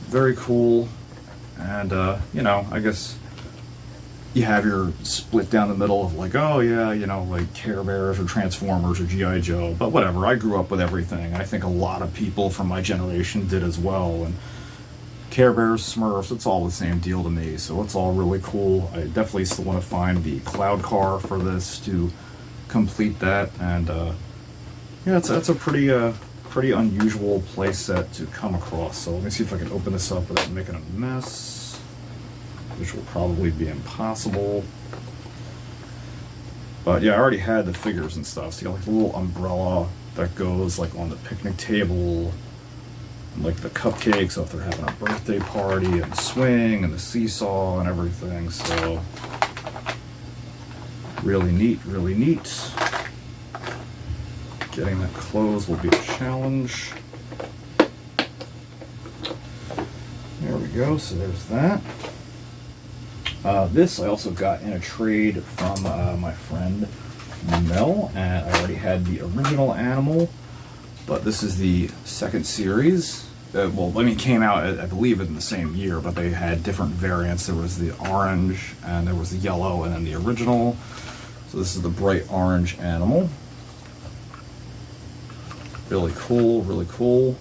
very cool. And, you know, I guess you have your split down the middle of like, oh yeah, you know, like Care Bears or Transformers or G.I. Joe. But whatever, I grew up with everything. I think a lot of people from my generation did as well. And Care Bears, Smurfs, it's all the same deal to me. So it's all really cool. I definitely still want to find the Cloud Car for this to complete that. And yeah, that's a pretty unusual play set to come across. So let me see if I can open this up without making a mess, which will probably be impossible. But yeah, I already had the figures and stuff. So you got like the little umbrella that goes like on the picnic table, and like the cupcakes if they're having a birthday party, and the swing and the seesaw and everything. So really neat, really neat. Getting that closed will be a challenge. There we go, so there's that. This I also got in a trade from my friend Mel, and I already had the original animal, but this is the second series. Well, I mean, it came out, I believe, in the same year, but they had different variants. There was the orange, and there was the yellow, and then the original. So this is the bright orange animal. Really cool, really cool.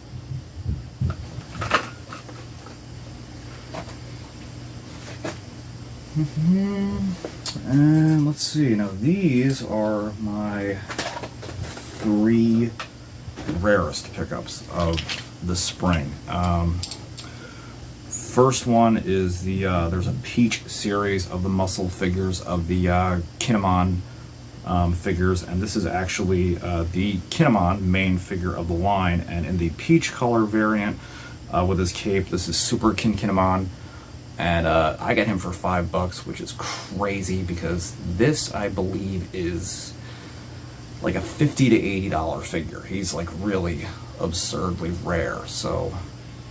And let's see, now these are my 3 rarest pickups of the spring. First one is the, there's a Peach series of the muscle figures of the Kinemon figures, and this is actually the Kinemon main figure of the line, and in the peach color variant with his cape, this is Super Kinemon, and I got him for $5, which is crazy because this, I believe, is like a $50 to $80 figure. He's like really absurdly rare, so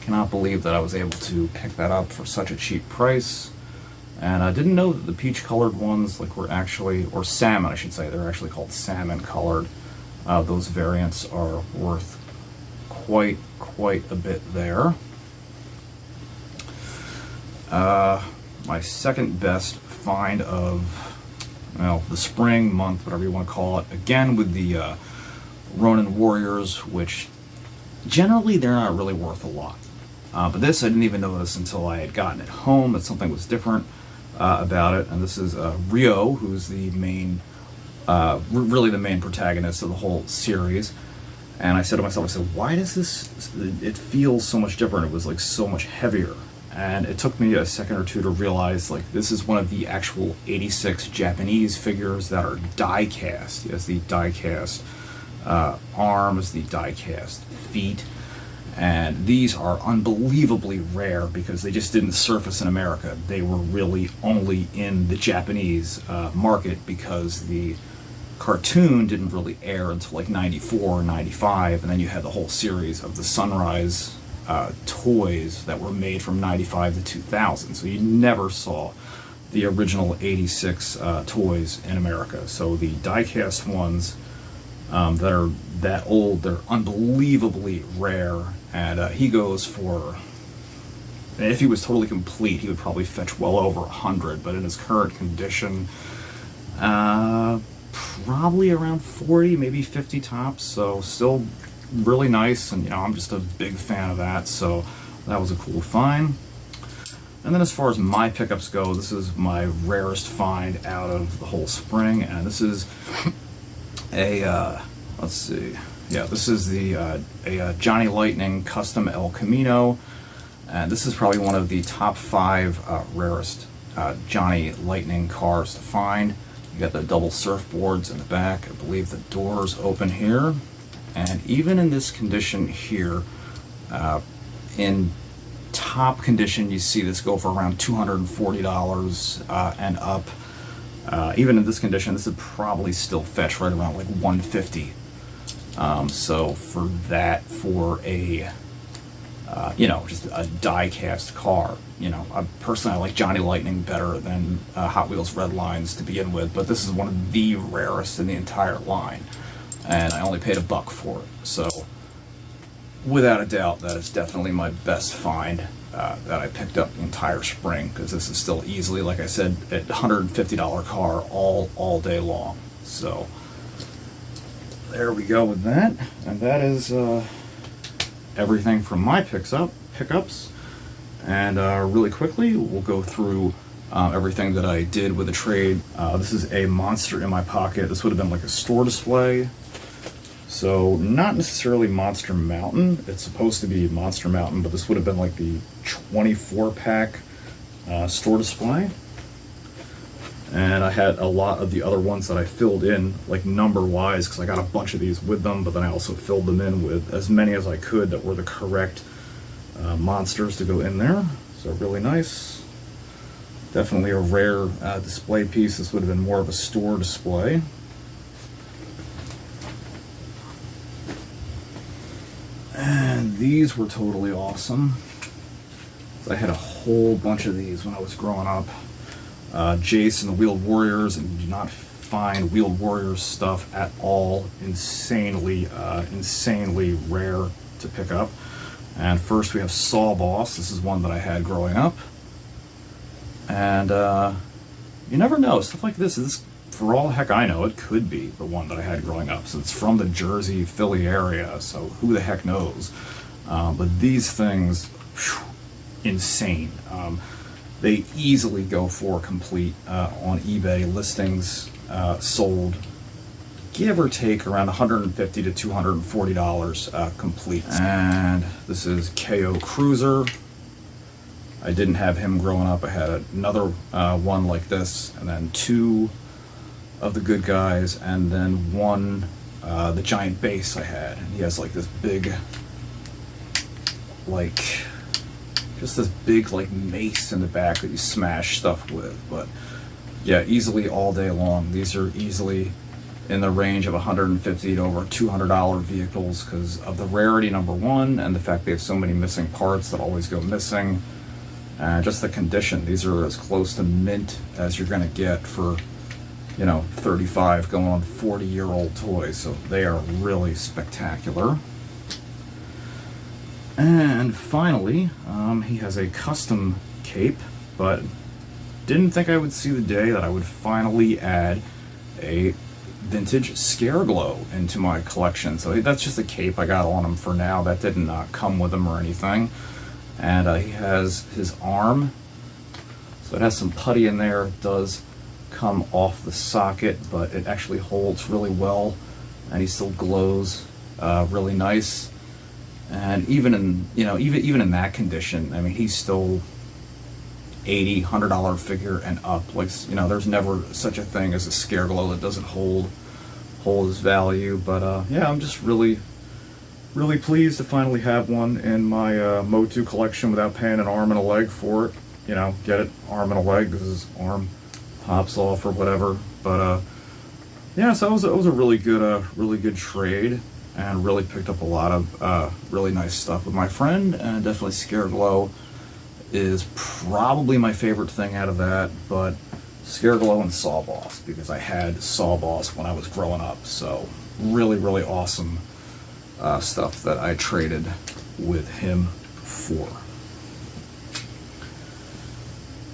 cannot believe that I was able to pick that up for such a cheap price. And I didn't know that the peach colored ones like were actually, or salmon I should say, they're actually called salmon colored. Those variants are worth quite a bit there. My second best find of, well, the spring month, whatever you want to call it, again with the Ronin Warriors, which generally they're not really worth a lot. But this I didn't even notice until I had gotten it home, that something was different about it. And this is Ryo, who's the main, really the main protagonist of the whole series. And I said to myself, I said, why does this, it feels so much different? It was like so much heavier. And it took me a second or two to realize, like, this is one of the actual 86 Japanese figures that are die cast. He has the die cast arms, the die cast feet. And these are unbelievably rare because they just didn't surface in America. They were really only in the Japanese market because the cartoon didn't really air until like 94 or 95, and then you had the whole series of the Sunrise toys that were made from 95 to 2000. So you never saw the original 86 toys in America. So the die-cast ones that are that old, they're unbelievably rare, and he goes for, if he was totally complete, he would probably fetch well over 100, but in his current condition, probably around 40, maybe 50 tops, so still really nice, and you know, I'm just a big fan of that, so that was a cool find. And then as far as my pickups go, this is my rarest find out of the whole spring, and this is a, let's see, Yeah, this is the Johnny Lightning Custom El Camino, and this is probably one of the top 5 rarest Johnny Lightning cars to find. You got the double surfboards in the back. I believe the doors open here, and even in this condition here, in top condition, you see this go for around $240 and up. Even in this condition, this would probably still fetch right around like $150. So for that, for a just a die-cast car, personally I like Johnny Lightning better than Hot Wheels Red Lines to begin with, but this is one of the rarest in the entire line, and I only paid $1 for it. So without a doubt, that is definitely my best find that I picked up the entire spring, because this is still easily, like I said, a $150 car all day long. So there we go with that, and that is everything from my pickups. And really quickly, we'll go through everything that I did with the trade. This is a Monster in my pocket. This would have been like a store display. So not necessarily Monster Mountain. It's supposed to be Monster Mountain, but this would have been like the 24-pack store display. And I had a lot of the other ones that I filled in, like number-wise, because I got a bunch of these with them, but then I also filled them in with as many as I could that were the correct monsters to go in there. So really nice. Definitely a rare display piece. This would have been more of a store display. And these were totally awesome. I had a whole bunch of these when I was growing up. Jace and the Wheeled Warriors, and you do not find Wheeled Warriors stuff at all. Insanely rare to pick up. And first we have Saw Boss. This is one that I had growing up. And you never know, stuff like this, for all the heck I know, it could be the one that I had growing up. So it's from the Jersey, Philly area, so who the heck knows. But these things, whew, insane. They easily go for complete on eBay listings, sold, give or take, around $150 to $240 complete. And this is KO Cruiser. I didn't have him growing up. I had another one like this, and then 2 of the good guys, and then one, the giant base I had. And he has like this big, just this big mace in the back that you smash stuff with. But yeah, easily all day long. These are easily in the range of $150 to over $200 vehicles because of the rarity, number one, and the fact they have so many missing parts that always go missing. And just the condition. These are as close to mint as you're gonna get for 35 going on 40-year-old toys. So they are really spectacular. And finally, he has a custom cape, but didn't think I would see the day that I would finally add a vintage Scare Glow into my collection. So that's just a cape I got on him for now. That didn't come with him or anything. And he has his arm, so it has some putty in there. It does come off the socket, but it actually holds really well, and he still glows really nice. And even in even in that condition, I mean, he's still $80, $100 figure and up. There's never such a thing as a Scare Glow that doesn't hold his value. But yeah, I'm just really pleased to finally have one in my Motu collection without paying an arm and a leg for it. Get it, arm and a leg, because his arm pops off or whatever. But yeah, so it was a really good trade, and really picked up a lot of really nice stuff with my friend. And definitely Scare Glow is probably my favorite thing out of that, but Scare Glow and Saw Boss, because I had Saw Boss when I was growing up. So really awesome stuff that I traded with him for.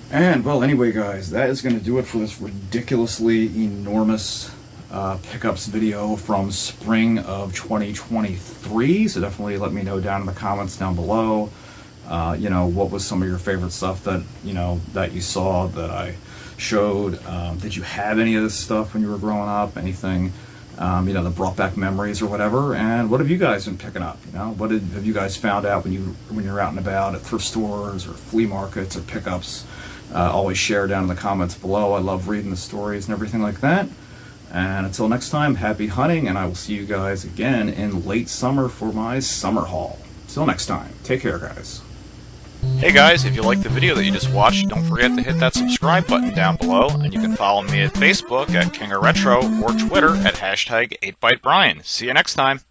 And well, anyway guys, that is going to do it for this ridiculously enormous pickups video from spring of 2023. So definitely let me know down in the comments down below, what was some of your favorite stuff that that you saw that I showed. Did you have any of this stuff when you were growing up? Anything that brought back memories or whatever. And what have you guys been picking up? What have you guys found out when you're out and about at thrift stores or flea markets or pickups? Always share down in the comments below. I love reading the stories and everything like that. And until next time, happy hunting, and I will see you guys again in late summer for my summer haul. Till next time, take care, guys. Hey guys, if you liked the video that you just watched, don't forget to hit that subscribe button down below, and you can follow me at Facebook at King of Retro or Twitter at #8BiteBrian. See you next time.